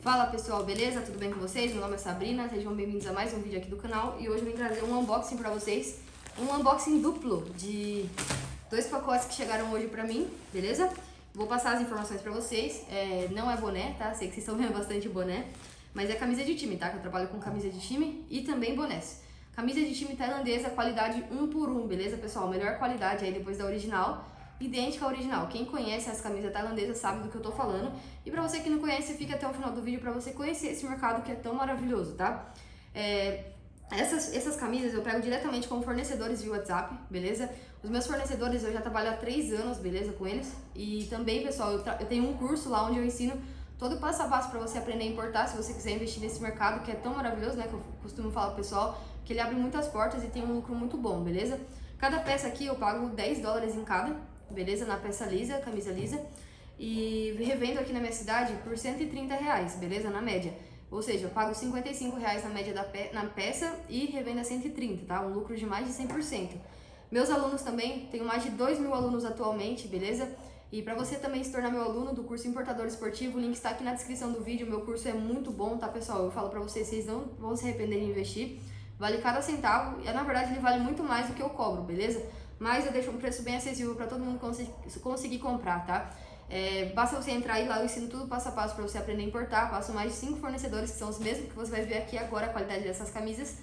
Fala pessoal, beleza? Tudo bem com vocês? Meu nome é Sabrina, sejam bem-vindos a mais um vídeo aqui do canal e hoje eu vim trazer um unboxing pra vocês, um unboxing duplo de dois pacotes que chegaram hoje pra mim, beleza? Vou passar as informações pra vocês, não é boné, tá? Sei que vocês estão vendo bastante boné, mas é camisa de time, tá? Que eu trabalho com camisa de time e também bonés. Camisa de time tailandesa, qualidade 1 por 1, beleza pessoal? Melhor qualidade aí depois da original. Idêntica ao original. Quem conhece as camisas tailandesas sabe do que eu tô falando. E pra você que não conhece, fica até o final do vídeo pra você conhecer esse mercado que é tão maravilhoso, tá? Essas camisas eu pego diretamente com fornecedores via WhatsApp, beleza? Os meus fornecedores eu já trabalho há 3 anos, beleza, com eles. E também, pessoal, eu tenho um curso lá onde eu ensino todo o passo a passo pra você aprender a importar, se você quiser investir nesse mercado que é tão maravilhoso, né? Que eu costumo falar pro pessoal, que ele abre muitas portas e tem um lucro muito bom, beleza? Cada peça aqui eu pago $10 em cada, beleza? Na peça lisa, camisa lisa. E revendo aqui na minha cidade por R$130, beleza? Na média. Ou seja, eu pago R$55 na média na peça e revendo a 130, tá? Um lucro de mais de 100%. Meus alunos também, tenho mais de 2.000 alunos atualmente, beleza? E para você também se tornar meu aluno do curso Importador Esportivo, o link está aqui na descrição do vídeo. Meu curso é muito bom, tá, pessoal? Eu falo para vocês, vocês não vão se arrepender de investir. Vale cada centavo e, na verdade, ele vale muito mais do que eu cobro, beleza? Mas eu deixo um preço bem acessível para todo mundo conseguir comprar, tá? Basta você entrar aí lá, eu ensino tudo passo a passo para você aprender a importar. Passo mais de 5 fornecedores, que são os mesmos que você vai ver aqui agora, a qualidade dessas camisas.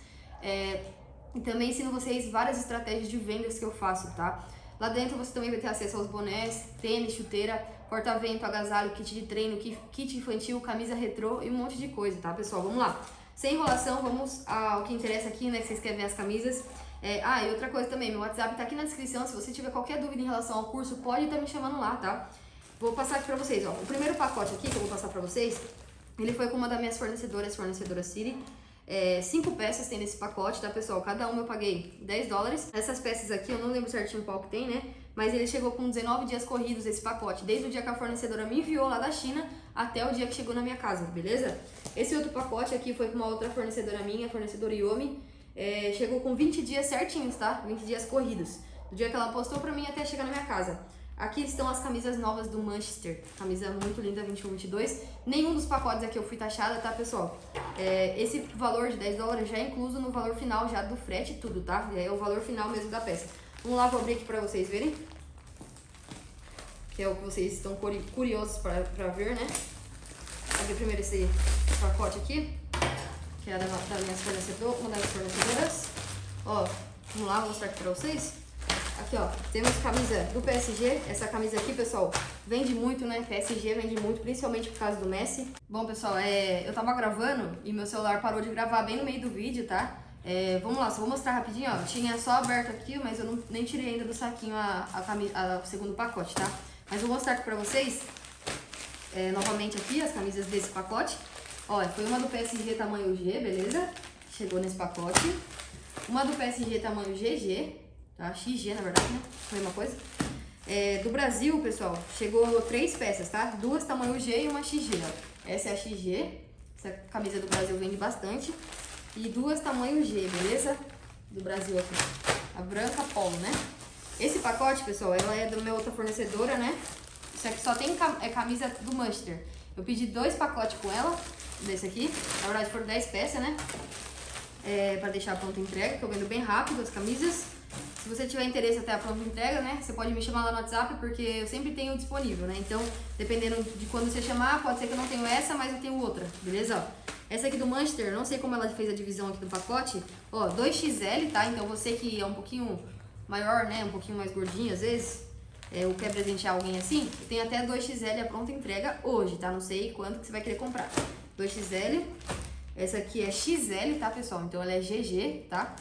E também ensino vocês várias estratégias de vendas que eu faço, tá? Lá dentro você também vai ter acesso aos bonés, tênis, chuteira, porta-vento, agasalho, kit de treino, kit infantil, camisa retrô e um monte de coisa, tá, pessoal? Vamos lá. Sem enrolação, vamos ao que interessa aqui, né, que vocês querem ver as camisas. E outra coisa também, meu WhatsApp tá aqui na descrição. Se você tiver qualquer dúvida em relação ao curso, pode estar me chamando lá, tá? Vou passar aqui pra vocês, ó. O primeiro pacote aqui que eu vou passar pra vocês, ele foi com uma das minhas fornecedora City. 5 peças tem nesse pacote, tá, pessoal? Cada uma eu paguei $10. Essas peças aqui, eu não lembro certinho qual que tem, né? Mas ele chegou com 19 dias corridos esse pacote, desde o dia que a fornecedora me enviou lá da China até o dia que chegou na minha casa, beleza? Esse outro pacote aqui foi com uma outra fornecedora minha, a fornecedora Yomi. Chegou com 20 dias certinhos, tá? 20 dias corridos. Do dia que ela postou pra mim até chegar na minha casa. Aqui estão as camisas novas do Manchester. Camisa muito linda, 21-22. Nenhum dos pacotes aqui eu fui taxada, tá, pessoal? Esse valor de $10 já é incluso no valor final já do frete e tudo, tá? É o valor final mesmo da peça. Vamos lá, vou abrir aqui pra vocês verem. Que é o que vocês estão curiosos pra ver, né? Vou abrir primeiro esse pacote aqui, que é da minha fornecedora, uma das fornecedoras. Ó, vamos lá, vou mostrar aqui pra vocês. Aqui, ó, temos camisa do PSG. Essa camisa aqui, pessoal, vende muito, né? PSG vende muito, principalmente por causa do Messi. Bom, pessoal, eu tava gravando e meu celular parou de gravar bem no meio do vídeo, tá? Vamos lá, só vou mostrar rapidinho, ó. Tinha só aberto aqui, mas eu nem tirei ainda do saquinho o segundo pacote, tá? Mas vou mostrar aqui pra vocês, novamente aqui, as camisas desse pacote. Ó, foi uma do PSG tamanho G, beleza? Chegou nesse pacote. Uma do PSG tamanho GG. Tá? XG, na verdade, né? Foi uma coisa. Do Brasil, pessoal, chegou 3 peças, tá? 2 tamanho G e uma XG, ó. Essa é a XG. Essa camisa do Brasil vende bastante. E 2 tamanho G, beleza? Do Brasil aqui. A branca polo, né? Esse pacote, pessoal, ela é da minha outra fornecedora, né? Isso aqui só tem camisa do Manchester. Eu pedi 2 pacotes com ela, desse aqui. Na verdade, foram 10 peças, né? Pra deixar a pronta entrega, que eu vendo bem rápido as camisas. Se você tiver interesse até a pronta entrega, né, você pode me chamar lá no WhatsApp, porque eu sempre tenho disponível, né? Então, dependendo de quando você chamar, pode ser que eu não tenho essa, mas eu tenho outra, beleza? Ó, essa aqui do Manchester, não sei como ela fez a divisão aqui do pacote. Ó, 2XL, tá? Então, você que é um pouquinho maior, né, um pouquinho mais gordinho às vezes, ou quer presentear alguém assim, tem até 2XL a pronta entrega hoje, tá? Não sei quanto que você vai querer comprar. 2XL. Essa aqui é XL, tá, pessoal? Então, ela é GG, tá?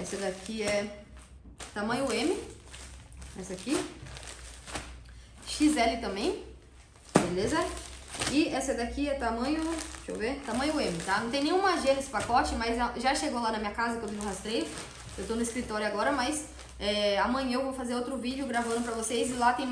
Essa daqui é tamanho M, essa aqui, XL também, beleza? E essa daqui é tamanho, deixa eu ver, tamanho M, tá? Não tem nenhuma G nesse pacote, mas já chegou lá na minha casa que eu vi no rastreio. Eu tô no escritório agora, mas amanhã eu vou fazer outro vídeo gravando pra vocês e lá tem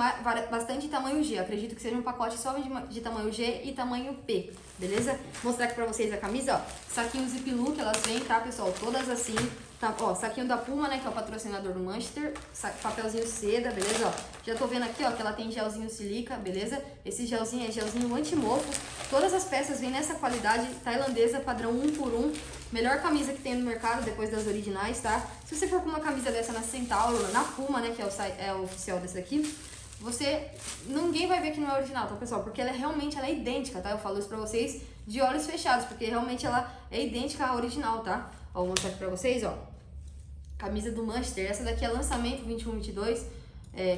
bastante tamanho G. Acredito que seja um pacote só de tamanho G e tamanho P, beleza? Vou mostrar aqui pra vocês a camisa, ó. Saquinho Ziploc, elas vêm, tá, pessoal? Todas assim. Tá, ó, saquinho da Puma, né, que é o patrocinador do Manchester, papelzinho seda, beleza, ó. Já tô vendo aqui, ó, que ela tem gelzinho silica, beleza? Esse gelzinho é gelzinho anti-mofo. Todas as peças vêm nessa qualidade tailandesa, padrão 1 por 1. Melhor camisa que tem no mercado, depois das originais, tá? Se você for com uma camisa dessa na Centauro, na Puma, né, que é o oficial dessa aqui, ninguém vai ver que não é original, tá, pessoal? Porque ela é idêntica, tá? Eu falo isso pra vocês de olhos fechados, porque realmente ela é idêntica à original, tá? Ó, vou mostrar aqui pra vocês, ó. Camisa do Manchester, essa daqui é lançamento 21-22,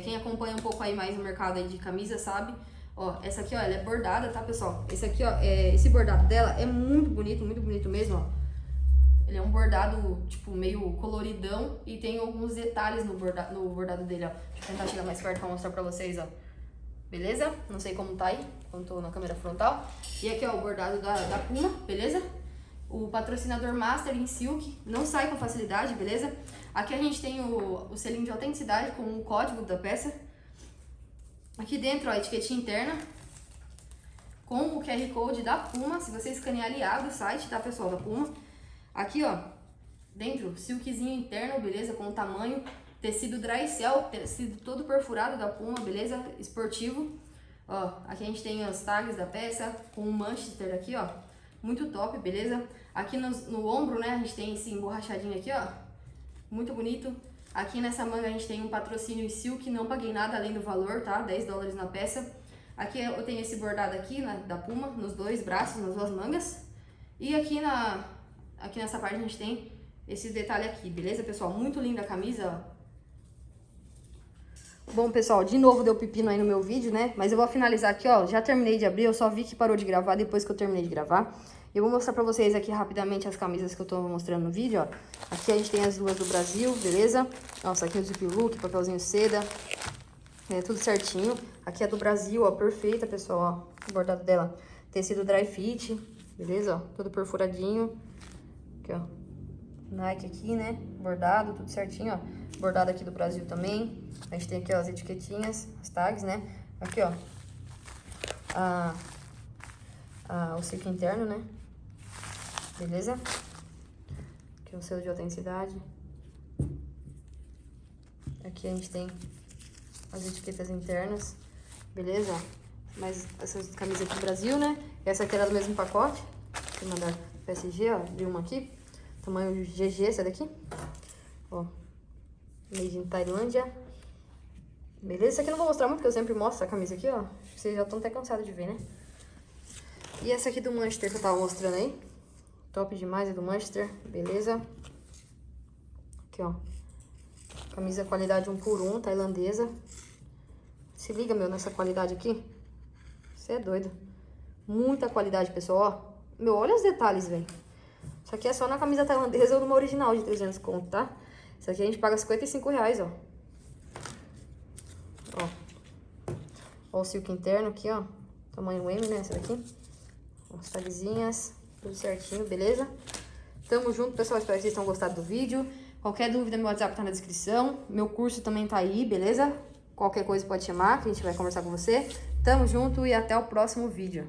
quem acompanha um pouco aí mais o mercado aí de camisa sabe. Ó, essa aqui, ó, ela é bordada, tá, pessoal? Esse aqui, ó, esse bordado dela é muito bonito mesmo, ó. Ele é um bordado, tipo, meio coloridão e tem alguns detalhes no bordado dele, ó. Deixa eu tentar chegar mais perto pra mostrar pra vocês, ó. Beleza? Não sei como tá aí, quando tô na câmera frontal. E aqui, ó, o bordado da Puma, beleza? O patrocinador Master em Silk, não sai com facilidade, beleza? Aqui a gente tem o selinho de autenticidade com o código da peça. Aqui dentro, ó, a etiquetinha interna com o QR Code da Puma, se você escanear ali, abre o site, tá, pessoal, da Puma. Aqui, ó, dentro, silkzinho interno, beleza, com o tamanho, tecido dry cell, tecido todo perfurado da Puma, beleza, esportivo. Ó, aqui a gente tem as tags da peça com o Manchester aqui, ó. Muito top, beleza? Aqui no ombro, né, a gente tem esse emborrachadinho aqui, ó. Muito bonito. Aqui nessa manga a gente tem um patrocínio em silk, não paguei nada além do valor, tá? 10 dólares na peça. Aqui eu tenho esse bordado aqui, né, da Puma, nos dois braços, nas duas mangas. E aqui nessa parte a gente tem esse detalhe aqui, beleza, pessoal? Muito linda a camisa, ó. Bom, pessoal, de novo deu pepino aí no meu vídeo, né? Mas eu vou finalizar aqui, ó. Já terminei de abrir, eu só vi que parou de gravar depois que eu terminei de gravar. Eu vou mostrar pra vocês aqui rapidamente as camisas que eu tô mostrando no vídeo, ó. Aqui a gente tem as duas do Brasil, beleza? Ó, saquinho zip look, papelzinho seda. Tudo certinho. Aqui é do Brasil, ó, perfeita, pessoal, ó. O bordado dela, tecido dry fit, beleza? Ó, todo perfuradinho. Aqui, ó. Nike aqui, né? Bordado, tudo certinho, ó. Bordado aqui do Brasil também. A gente tem aqui, ó, as etiquetinhas, as tags, né? Aqui, ó. O silk interno, né? Beleza? Aqui o selo de autenticidade. Aqui a gente tem as etiquetas internas. Beleza? Mas essas camisas aqui do Brasil, né? Essa aqui era do mesmo pacote. Vou mandar PSG, ó. Abri uma aqui. Tamanho GG, essa daqui. Ó. Made in Tailândia. Beleza? Essa aqui eu não vou mostrar muito, porque eu sempre mostro essa camisa aqui, ó. Vocês já estão até cansados de ver, né? E essa aqui do Manchester que eu tava mostrando aí. Top demais, é do Manchester. Beleza? Aqui, ó. Camisa qualidade 1 por 1, tailandesa. Se liga, meu, nessa qualidade aqui. Você é doido. Muita qualidade, pessoal, ó. Meu, olha os detalhes, velho. Isso aqui é só na camisa tailandesa ou numa original de 300 conto, tá? Isso aqui a gente paga R$55, ó. Ó o silk interno aqui, ó. Tamanho M, né? Essa daqui. As tagzinhas, tudo certinho, beleza? Tamo junto, pessoal. Espero que vocês tenham gostado do vídeo. Qualquer dúvida, meu WhatsApp tá na descrição. Meu curso também tá aí, beleza? Qualquer coisa pode chamar, que a gente vai conversar com você. Tamo junto e até o próximo vídeo.